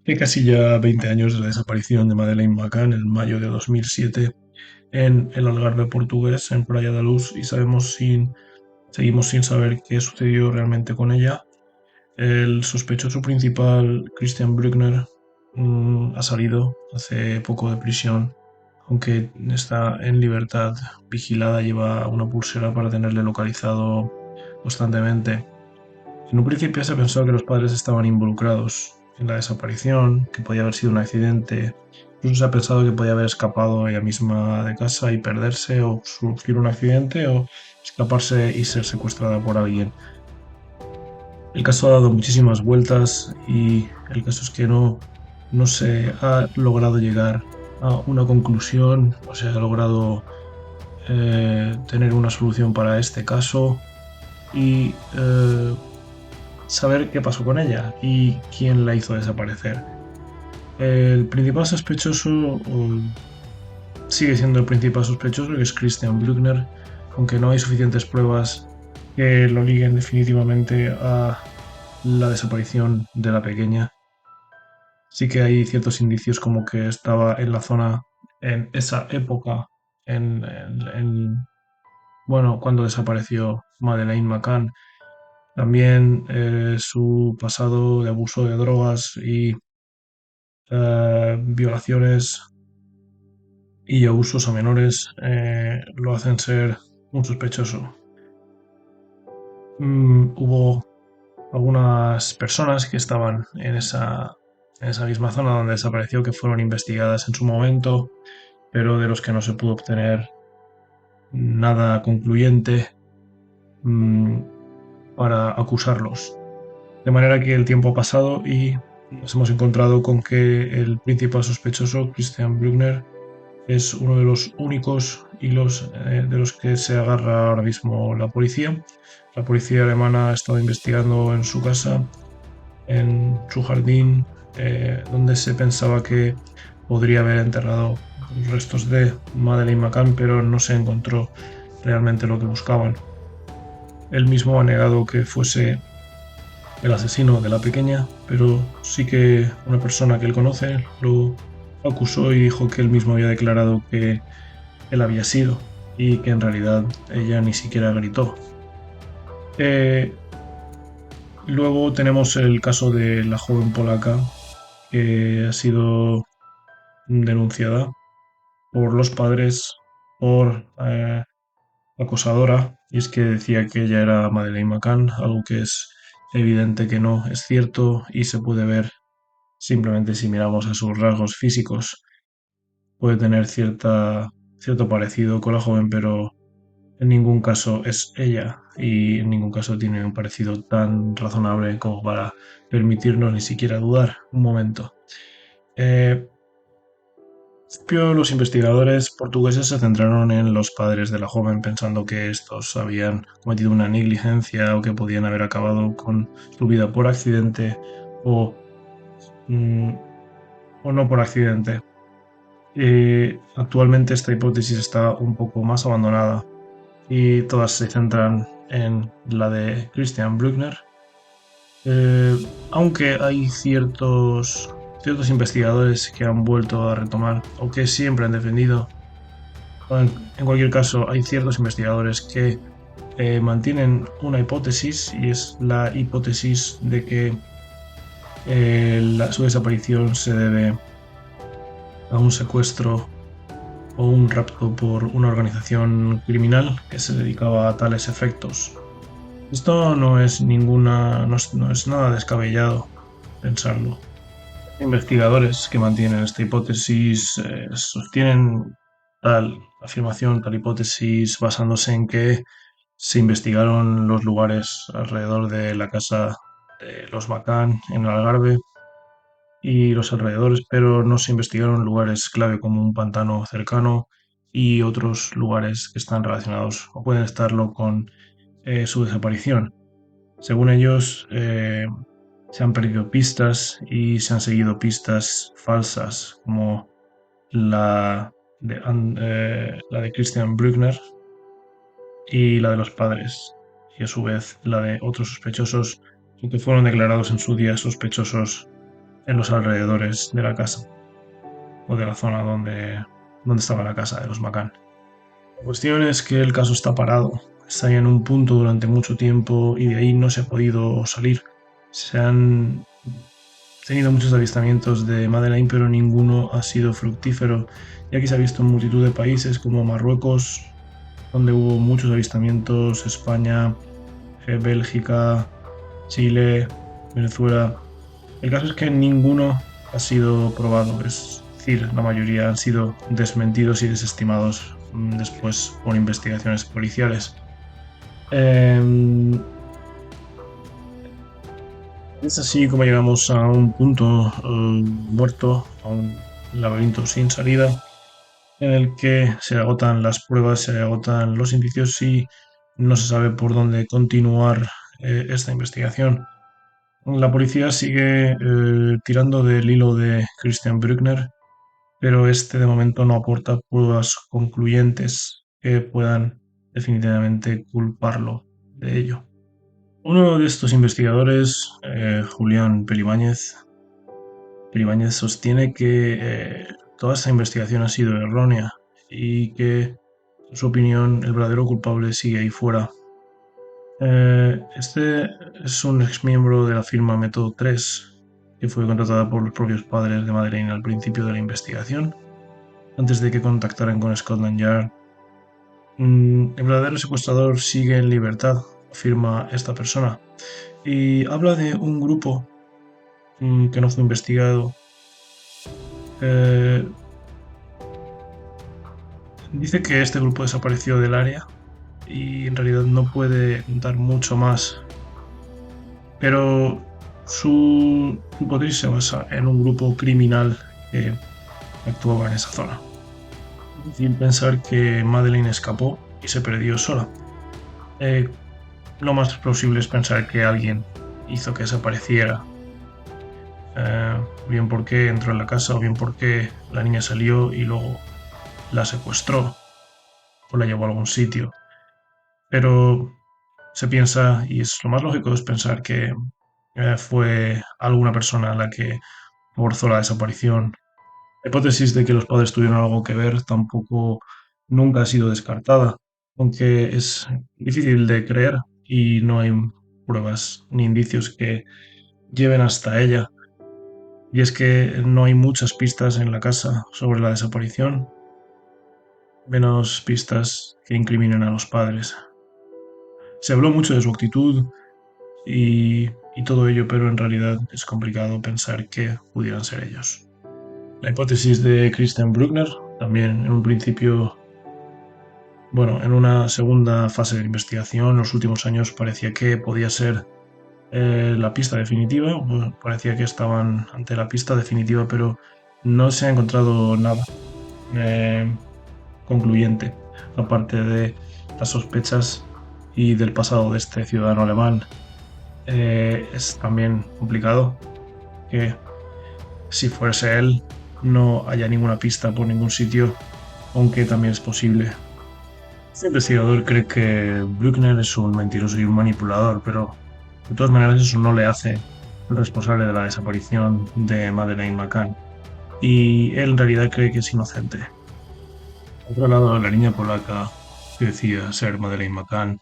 Hace casi ya 20 años de la desaparición de Madeleine McCann en mayo de 2007 en el Algarve portugués, en Praia da Luz, y seguimos sin saber qué sucedió realmente con ella. El sospechoso principal, Christian Bruckner, ha salido hace poco de prisión, aunque está en libertad vigilada, lleva una pulsera para tenerle localizado constantemente. En un principio se pensó que los padres estaban involucrados en la desaparición, que podía haber sido un accidente. Incluso se ha pensado que podía haber escapado ella misma de casa y perderse, o sufrir un accidente, o escaparse y ser secuestrada por alguien. El caso ha dado muchísimas vueltas y el caso es que no se ha logrado llegar a una conclusión, o se ha logrado tener una solución para este caso y saber qué pasó con ella y quién la hizo desaparecer. El principal sospechoso sigue siendo el principal sospechoso, que es Christian Bruckner, aunque no hay suficientes pruebas que lo liguen definitivamente a la desaparición de la pequeña. Sí que hay ciertos indicios como que estaba en la zona en esa época, bueno, cuando desapareció Madeleine McCann. También su pasado de abuso de drogas y violaciones y abusos a menores lo hacen ser un sospechoso. Hubo algunas personas que estaban en esa misma zona donde desapareció, que fueron investigadas en su momento, pero de los que no se pudo obtener nada concluyente mm, para acusarlos. De manera que el tiempo ha pasado y nos hemos encontrado con que el principal sospechoso, Christian Bruckner, es uno de los únicos hilos de los que se agarra ahora mismo la policía. La policía alemana ha estado investigando en su casa, en su jardín, donde se pensaba que podría haber enterrado los restos de Madeleine McCann, pero no se encontró realmente lo que buscaban. Él mismo ha negado que fuese el asesino de la pequeña, pero sí que una persona que él conoce lo acusó y dijo que él mismo había declarado que él había sido, y que en realidad ella ni siquiera gritó. Eh, Luego tenemos el caso de la joven polaca que ha sido denunciada por los padres por acosadora, y es que decía que ella era Madeleine McCann, algo que es evidente que no es cierto y se puede ver simplemente si miramos a sus rasgos físicos. Puede tener cierto parecido con la joven, pero en ningún caso es ella, y en ningún caso tiene un parecido tan razonable como para permitirnos ni siquiera dudar un momento. Eh, Los investigadores portugueses se centraron en los padres de la joven, pensando que estos habían cometido una negligencia o que podían haber acabado con su vida por accidente, o, mm, o no por accidente. Actualmente esta hipótesis está un poco más abandonada y todas se centran en la de Christian Bruckner, eh, aunque hay ciertos investigadores que han vuelto a retomar, o que siempre han defendido. En cualquier caso, hay ciertos investigadores que mantienen una hipótesis, y es la hipótesis de que su desaparición se debe a un secuestro o un rapto por una organización criminal que se dedicaba a tales efectos. Esto no es nada descabellado pensarlo. Investigadores que mantienen esta hipótesis sostienen tal afirmación, tal hipótesis, basándose en que se investigaron los lugares alrededor de la casa de los Bacán en el Algarve y los alrededores, pero no se investigaron lugares clave como un pantano cercano y otros lugares que están relacionados o pueden estarlo con su desaparición. Según ellos, se han perdido pistas y se han seguido pistas falsas, como la de Christian Bruckner y la de los padres, y a su vez la de otros sospechosos que fueron declarados en su día sospechosos en los alrededores de la casa o de la zona donde estaba la casa de los McCann. La cuestión es que el caso está parado, está ahí en un punto durante mucho tiempo y de ahí no se ha podido salir. Se han tenido muchos avistamientos de Madeleine, pero ninguno ha sido fructífero, ya que se ha visto en multitud de países como Marruecos, donde hubo muchos avistamientos, España, Bélgica, Chile, Venezuela. El caso es que ninguno ha sido probado, es decir, la mayoría han sido desmentidos y desestimados después por investigaciones policiales. Es así como llegamos a un punto muerto, a un laberinto sin salida, en el que se agotan las pruebas, se agotan los indicios y no se sabe por dónde continuar esta investigación. La policía sigue tirando del hilo de Christian Bruckner, pero este de momento no aporta pruebas concluyentes que puedan definitivamente culparlo de ello. Uno de estos investigadores, Julián Pelibáñez sostiene que toda esta investigación ha sido errónea y que, en su opinión, el verdadero culpable sigue ahí fuera. Este es un exmiembro de la firma Método 3, que fue contratada por los propios padres de Madeleine al principio de la investigación, antes de que contactaran con Scotland Yard. El verdadero secuestrador sigue en libertad, afirma esta persona, y habla de un grupo que no fue investigado. Eh, Dice que este grupo desapareció del área y en realidad no puede dar mucho más, pero su hipótesis se basa en un grupo criminal que actuaba en esa zona. Es difícil pensar que Madeleine escapó y se perdió sola. Lo más plausible es pensar que alguien hizo que desapareciera, bien porque entró en la casa o bien porque la niña salió y luego la secuestró o la llevó a algún sitio. Pero se piensa, y es lo más lógico, es pensar que fue alguna persona la que forzó la desaparición. La hipótesis de que los padres tuvieron algo que ver tampoco nunca ha sido descartada, aunque es difícil de creer y no hay pruebas ni indicios que lleven hasta ella. Y es que no hay muchas pistas en la casa sobre la desaparición, menos pistas que incriminen a los padres. Se habló mucho de su actitud y todo ello, pero en realidad es complicado pensar que pudieran ser ellos. La hipótesis de Christian Bruckner, también en un principio, bueno, en una segunda fase de investigación, en los últimos años parecía que podía ser la pista definitiva, bueno, parecía que estaban ante la pista definitiva, pero no se ha encontrado nada concluyente, aparte de las sospechas y del pasado de este ciudadano alemán. Es también complicado que si fuese él no haya ninguna pista por ningún sitio, aunque también es posible. Este investigador cree que Bruckner es un mentiroso y un manipulador, pero de todas maneras eso no le hace el responsable de la desaparición de Madeleine McCann, y él en realidad cree que es inocente. Por otro lado, la niña polaca que decía ser Madeleine McCann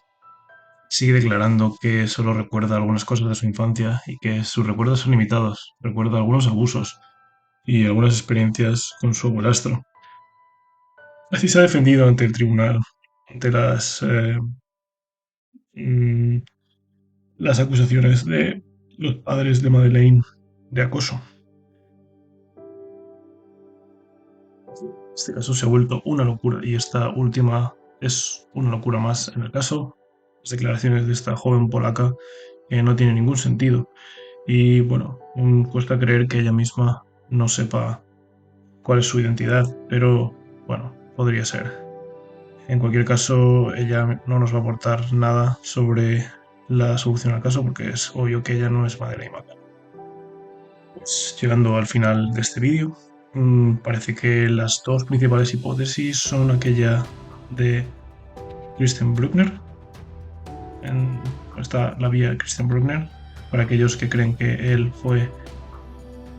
sigue declarando que solo recuerda algunas cosas de su infancia y que sus recuerdos son limitados. Recuerda algunos abusos y algunas experiencias con su abuelastro. Así se ha defendido ante el tribunal, ante mm, las acusaciones de los padres de Madeleine de acoso. Este caso se ha vuelto una locura y esta última es una locura más en el caso. Las declaraciones de esta joven polaca no tienen ningún sentido y bueno, cuesta creer que ella misma no sepa cuál es su identidad, pero bueno, podría ser. En cualquier caso, ella no nos va a aportar nada sobre la solución al caso porque es obvio que ella no es Madeleine McCann. Pues, llegando al final de este vídeo, parece que las dos principales hipótesis son aquella de Christian Bruckner. Está la vía de Christian Bruckner para aquellos que creen que él fue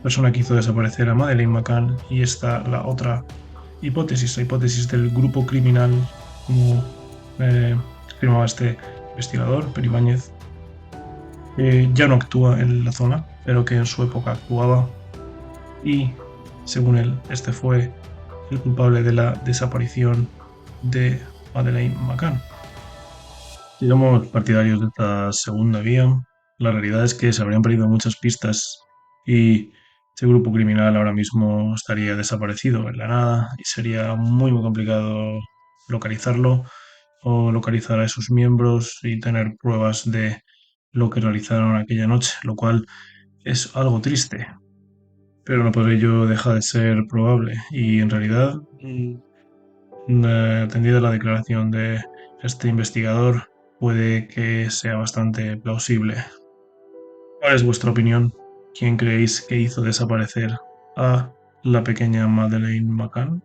persona que hizo desaparecer a Madeleine McCann, y está la otra hipótesis, la hipótesis del grupo criminal, como afirmaba este investigador, Peribáñez, que ya no actúa en la zona, pero que en su época actuaba, y según él, este fue el culpable de la desaparición de Madeleine McCann. Si somos partidarios de esta segunda vía, la realidad es que se habrían perdido muchas pistas y ese grupo criminal ahora mismo estaría desaparecido en la nada y sería muy complicado localizarlo o localizar a esos miembros y tener pruebas de lo que realizaron aquella noche, lo cual es algo triste, pero no por ello deja de ser probable. Y en realidad, atendida la declaración de este investigador, puede que sea bastante plausible. ¿Cuál es vuestra opinión? ¿Quién creéis que hizo desaparecer a la pequeña Madeleine McCann?